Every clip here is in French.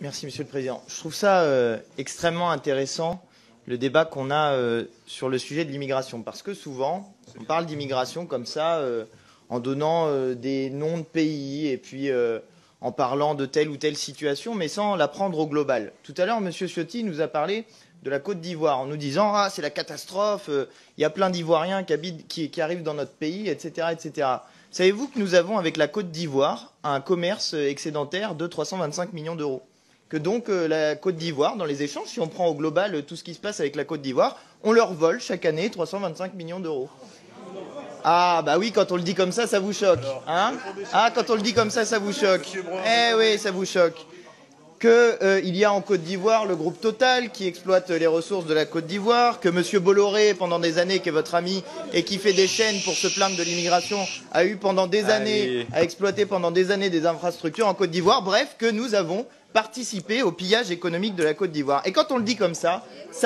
Merci Monsieur le Président. Je trouve ça extrêmement intéressant, le débat qu'on a sur le sujet de l'immigration. Parce que souvent, on parle d'immigration comme ça, en donnant des noms de pays et puis en parlant de telle ou telle situation, mais sans la prendre au global. Tout à l'heure, Monsieur Ciotti nous a parlé de la Côte d'Ivoire en nous disant « Ah, c'est la catastrophe, il y a plein d'Ivoiriens qui arrivent dans notre pays, etc. etc. » Savez-vous que nous avons avec la Côte d'Ivoire un commerce excédentaire de 325 millions d'euros? Que donc la Côte d'Ivoire, dans les échanges, si on prend au global tout ce qui se passe avec la Côte d'Ivoire, on leur vole chaque année 325 millions d'euros. Ah bah oui, quand on le dit comme ça vous choque. Hein? Ah, quand on le dit comme ça vous choque. Eh oui, ça vous choque. Il y a en Côte d'Ivoire le groupe Total qui exploite les ressources de la Côte d'Ivoire, que M. Bolloré, pendant des années, qui est votre ami et qui fait des chaînes pour se plaindre de l'immigration, a eu pendant des années, a exploité pendant des années des infrastructures en Côte d'Ivoire. Bref, que nous avons participé au pillage économique de la Côte d'Ivoire. Et quand on le dit comme ça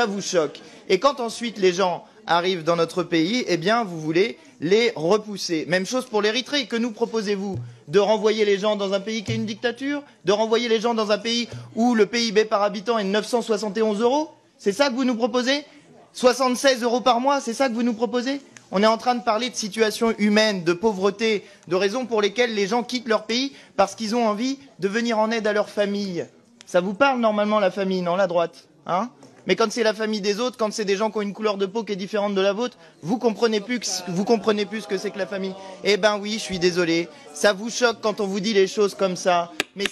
vous choque. Et quand ensuite les gens arrivent dans notre pays, eh bien vous voulez les repousser. Même chose pour l'Érythrée. Que nous proposez-vous? De renvoyer les gens dans un pays qui est une dictature? De renvoyer les gens dans un pays où le PIB par habitant est de 971 euros? C'est ça que vous nous proposez? 76 euros par mois, c'est ça que vous nous proposez? On est en train de parler de situation humaine, de pauvreté, de raisons pour lesquelles les gens quittent leur pays parce qu'ils ont envie de venir en aide à leur famille. Ça vous parle normalement la famille, non, la droite, hein? Mais quand c'est la famille des autres, quand c'est des gens qui ont une couleur de peau qui est différente de la vôtre, vous comprenez plus ce que c'est que la famille. Eh ben oui, je suis désolé. Ça vous choque quand on vous dit les choses comme ça. Mais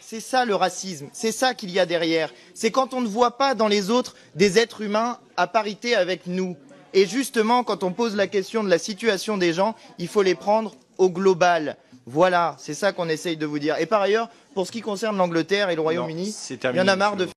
c'est ça le racisme. C'est ça qu'il y a derrière. C'est quand on ne voit pas dans les autres des êtres humains à parité avec nous. Et justement, quand on pose la question de la situation des gens, il faut les prendre au global. Voilà, c'est ça qu'on essaye de vous dire. Et par ailleurs, pour ce qui concerne l'Angleterre et le Royaume-Uni, il y en a marre de